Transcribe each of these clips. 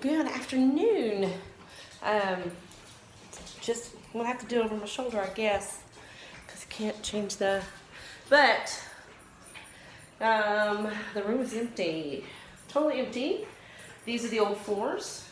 Good afternoon. Just we'll have to do it over my shoulder, I guess, because I can't change the. But the room is empty, totally empty. These are the old floors,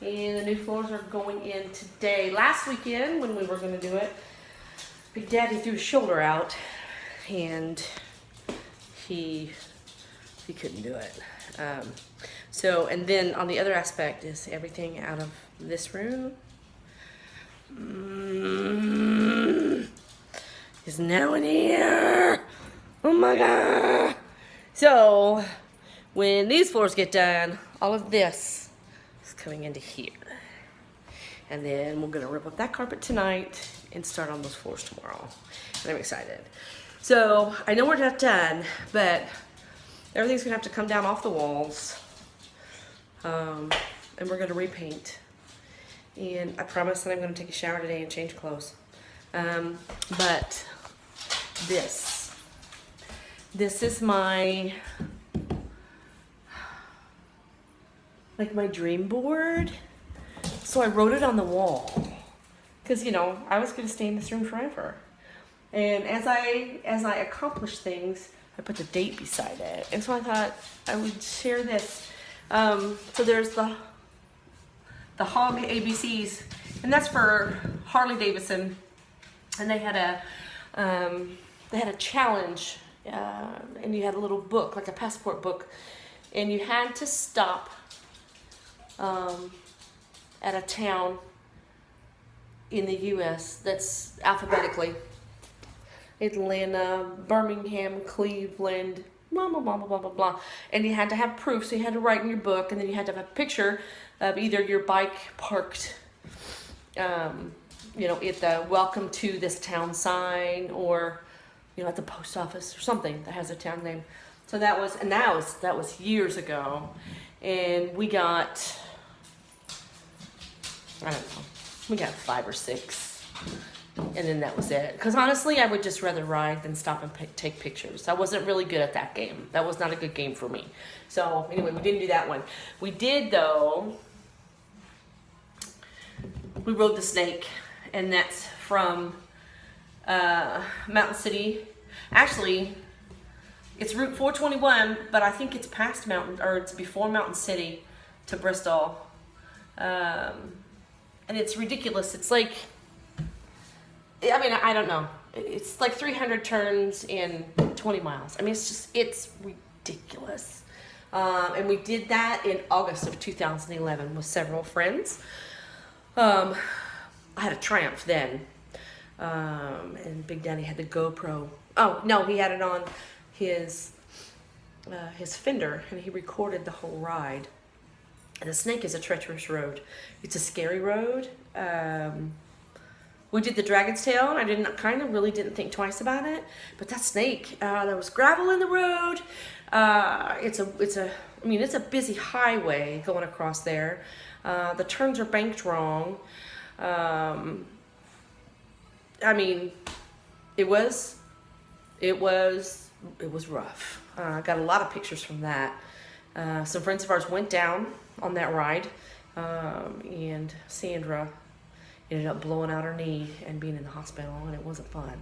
and the new floors are going in today. Last weekend, when we were going to do it, Big Daddy threw his shoulder out, and he couldn't do it. And then on the other aspect is everything out of this room is now in here. Oh my God. So when these floors get done, all of this is coming into here. And then we're gonna rip up that carpet tonight and start on those floors tomorrow. And I'm excited. So I know we're not done, but everything's gonna have to come down off the walls. And we're gonna repaint. And I promise that I'm gonna take a shower today and change clothes. But this is my, like my dream board. So I wrote it on the wall. Cause you know, I was gonna stay in this room forever. And as I accomplish things, I put the date beside it. And so I thought I would share this. So there's the Hog ABCs, and that's for Harley Davidson. And they had a challenge, and you had a little book, like a passport book, and you had to stop at a town in the U.S. that's alphabetically. Atlanta, Birmingham, Cleveland, blah, blah, blah, blah, blah, blah, blah. And you had to have proof, so you had to write in your book, and then you had to have a picture of either your bike parked, at the welcome to this town sign, or, at the post office or something that has a town name. So that was years ago. And we got, I don't know, we got 5 or 6. And then that was it. Because honestly, I would just rather ride than stop and take pictures. I wasn't really good at that game. That was not a good game for me. So anyway, we didn't do that one. We did though. We rode the snake, and that's from Mountain City. Actually, it's Route 421, but I think it's past it's before Mountain City to Bristol. And it's ridiculous. It's like, I don't know. It's like 300 turns in 20 miles. It's ridiculous. And we did that in August of 2011 with several friends. I had a Triumph then. And Big Daddy had the GoPro. Oh, no, he had it on his fender, and he recorded the whole ride. And the snake is a treacherous road. It's a scary road. We did the Dragon's Tail, and I really didn't think twice about it. But that snake, there was gravel in the road. It's a busy highway going across there. The turns are banked wrong. It was rough. I got a lot of pictures from that. Some friends of ours went down on that ride, and Sandra ended up blowing out her knee and being in the hospital, and it wasn't fun.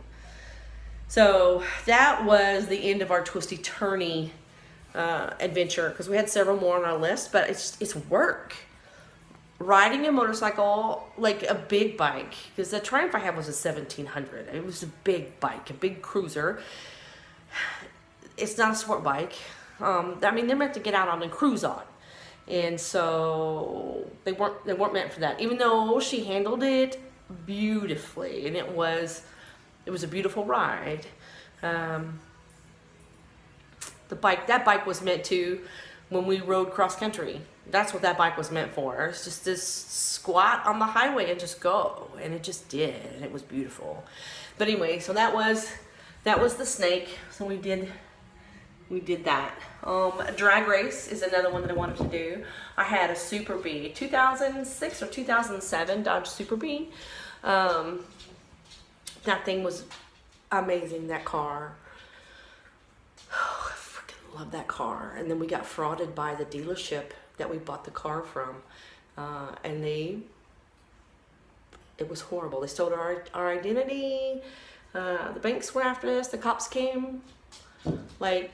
So that was the end of our twisty turny adventure, because we had several more on our list, but it's work. Riding a motorcycle, like a big bike, because the Triumph I had was a 1700. It was a big bike, a big cruiser. It's not a sport bike. They're meant to get out on and cruise on. And so they weren't meant for that. Even though she handled it beautifully, and it was a beautiful ride. That bike was meant to, when we rode cross country. That's what that bike was meant for. It's just this squat on the highway and just go, and it just did, and it was beautiful. But anyway, so that was the snake. So we did that. A drag race is another one that I wanted to do. I had a Super Bee, 2006 or 2007 Dodge Super Bee. That thing was amazing, that car. Oh, I freaking love that car. And then we got frauded by the dealership that we bought the car from, and it was horrible. They stole our identity. The banks were after us. The cops came. Like,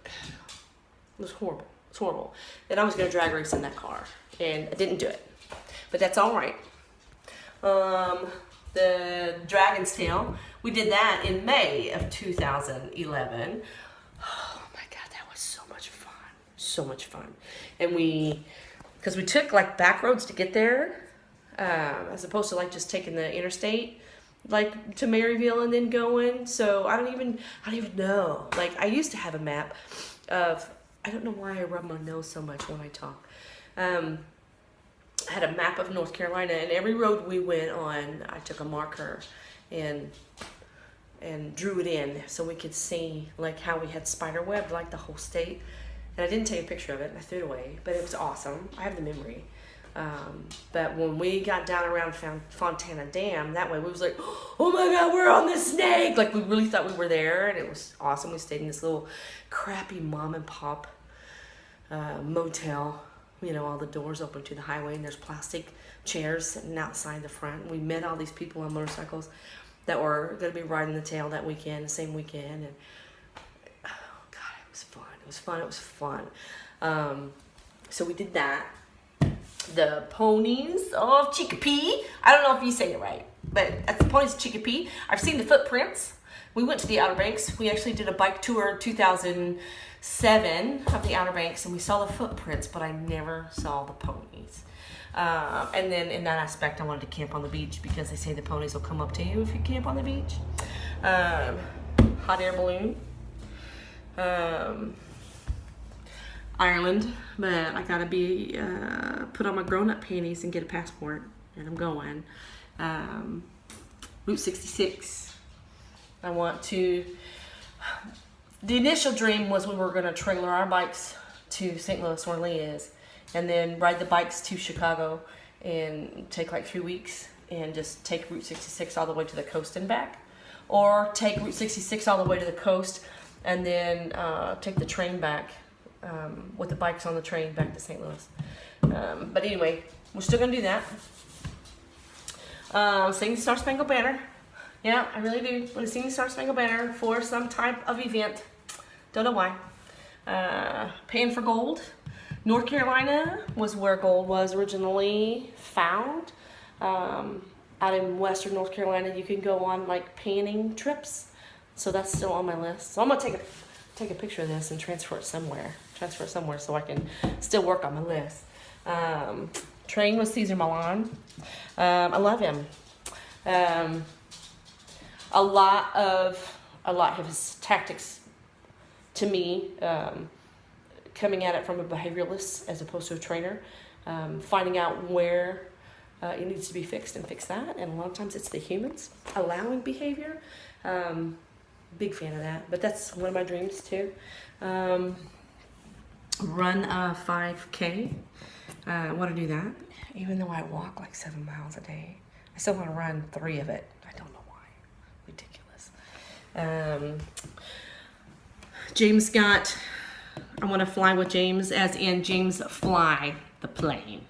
it was horrible. It's horrible. And I was gonna drag race in that car, and I didn't do it. But that's all right. The Dragon's Tail, we did that in May of 2011. Oh my God, that was so much fun. So much fun. And because we took like back roads to get there, as opposed to like just taking the interstate, like to Maryville and then going. So I don't even know. Like, I used to have a map of, I don't know why I rub my nose so much when I talk. I had a map of North Carolina, and every road we went on, I took a marker and drew it in so we could see like how we had spider webbed like the whole state. And I didn't take a picture of it, and I threw it away, but it was awesome. I have the memory. But when we got down around Fontana Dam, that way we was like, oh my God, we're on the snake. Like, we really thought we were there, and it was awesome. We stayed in this little crappy mom and pop motel. You know, all the doors open to the highway, and there's plastic chairs sitting outside the front. We met all these people on motorcycles that were going to be riding the tail that weekend, the same weekend. And oh God, it was fun. It was fun. It was fun. So we did that. The ponies of Chicopee. I don't know if you say it right, but that's the ponies of Chicopee. I've seen the footprints. We went to the Outer Banks. We actually did a bike tour in 2007 of the Outer Banks, and we saw the footprints, but I never saw the ponies. And then in that aspect, I wanted to camp on the beach because they say the ponies will come up to you if you camp on the beach. Hot air balloon. Ireland, but I gotta be put on my grown-up panties and get a passport, and I'm going. Route 66. I want to. The initial dream was we were gonna trailer our bikes to St. Louis, where Lee is, and then ride the bikes to Chicago and take like 3 weeks and just take Route 66 all the way to the coast and back, or take Route 66 all the way to the coast and then take the train back. With the bikes on the train back to St. Louis. But anyway, we're still going to do that. Sing the Star Spangled Banner. Yeah, I really do want to sing the Star Spangled Banner for some type of event. Don't know why. Paying for gold. North Carolina was where gold was originally found. Out in western North Carolina, you can go on like panning trips. So that's still on my list. So I'm going to take a picture of this and transfer it somewhere so I can still work on my list. Train with Cesar Millan. I love him. A lot of his tactics to me, coming at it from a behavioralist as opposed to a trainer, finding out where it needs to be fixed and fix that. And a lot of times it's the humans allowing behavior. Big fan of that, but that's one of my dreams too. Run a 5K. I want to do that, even though I walk like 7 miles a day. I still want to run 3 of it. I don't know why. Ridiculous. James Scott. I want to fly with James, as in James Fly the plane.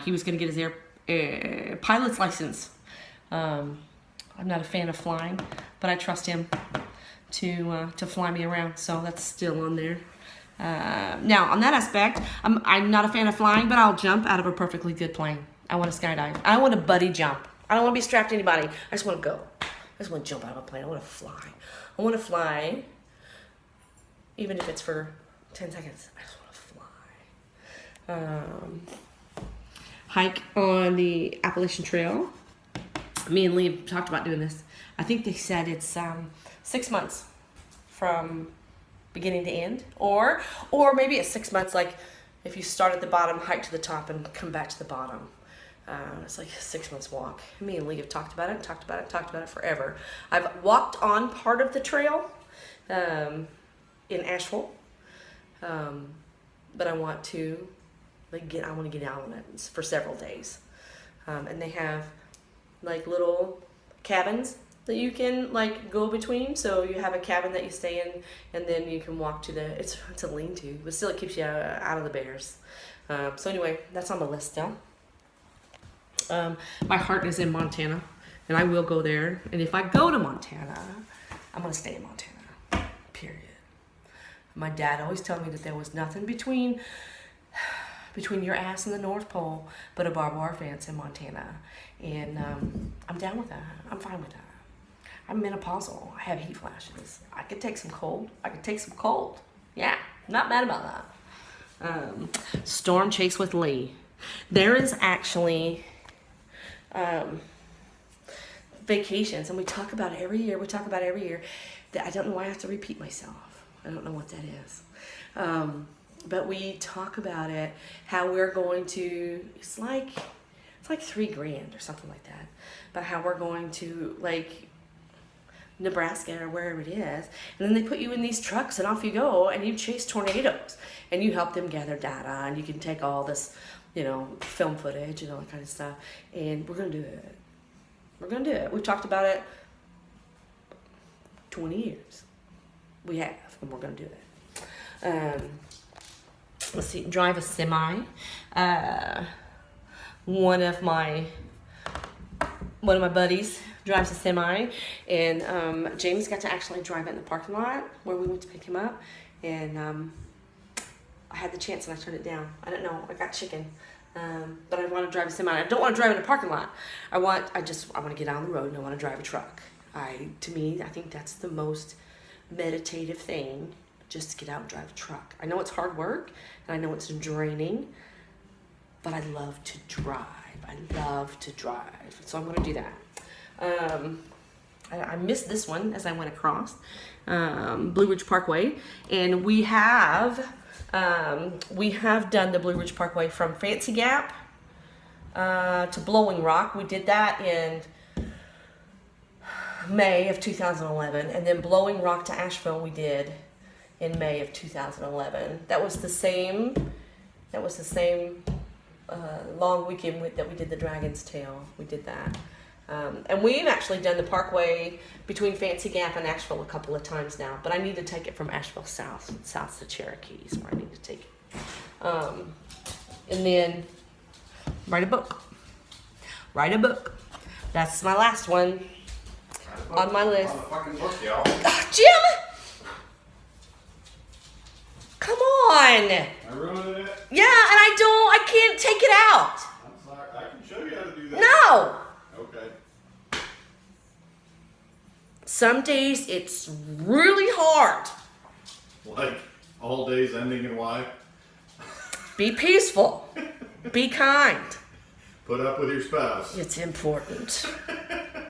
He was going to get his pilot's license. I'm not a fan of flying, but I trust him to fly me around, so that's still on there. Now, on that aspect, I'm not a fan of flying, but I'll jump out of a perfectly good plane. I want to skydive. I want to buddy jump. I don't want to be strapped to anybody. I just want to go. I just want to jump out of a plane. I want to fly. I want to fly, even if it's for 10 seconds. I just want to fly. Hike on the Appalachian Trail. Me and Lee talked about doing this. I think they said it's 6 months from beginning to end, or maybe it's 6 months, like if you start at the bottom, hike to the top, and come back to the bottom. It's like a 6 months walk. Me and Lee have talked about it forever. I've walked on part of the trail in Asheville, but I want to get out on it for several days. And they have like little cabins that you can like go between. So you have a cabin that you stay in, and then you can walk to the. It's a lean-to, but still it keeps you out of the bears. So anyway, that's on the list still. My heart is in Montana, and I will go there. And if I go to Montana, I'm gonna stay in Montana. Period. My dad always told me that there was nothing between your ass and the North Pole but a barbed wire fence in Montana. And I'm down with that. I'm fine with that. I'm menopausal. I have heat flashes. I could take some cold. Yeah, not mad about that. Storm chase with Lee. There is actually vacations, and we talk about it every year. That I don't know why I have to repeat myself. I don't know what that is. But we talk about it, how we're going to, it's like $3,000 or something like that. But how we're going to like Nebraska or wherever it is. And then they put you in these trucks and off you go and you chase tornadoes and you help them gather data and you can take all this, film footage and all that kind of stuff. And we're going to do it. We've talked about it 20 years. We have, and we're going to do it. Let's see, drive a semi. One of my buddies drives a semi, and James got to actually drive it in the parking lot where we went to pick him up, and I had the chance and I turned it down. I don't know, I got chicken, but I want to drive a semi. I don't want to drive in a parking lot. I want to get out on the road and I want to drive a truck. I think that's the most meditative thing, just to get out and drive a truck. I know it's hard work and I know it's draining, but I love to drive. So I'm going to do that. I missed this one as I went across Blue Ridge Parkway, and we have done the Blue Ridge Parkway from Fancy Gap to Blowing Rock. We did that in May of 2011, and then Blowing Rock to Asheville we did in May of 2011. That was the same long weekend that we did the Dragon's Tail. We did that. And we've actually done the parkway between Fancy Gap and Asheville a couple of times now, but I need to take it from Asheville south to Cherokee is where I need to take it. And then write a book. That's my last one on my list. Fucking book, y'all. Jim! Come on! I ruined it? Yeah, and I can't take it out. I'm sorry. I can show you how to do that. No! Okay. Some days it's really hard. Like all days ending in Y? Be peaceful. Be kind. Put up with your spouse. It's important.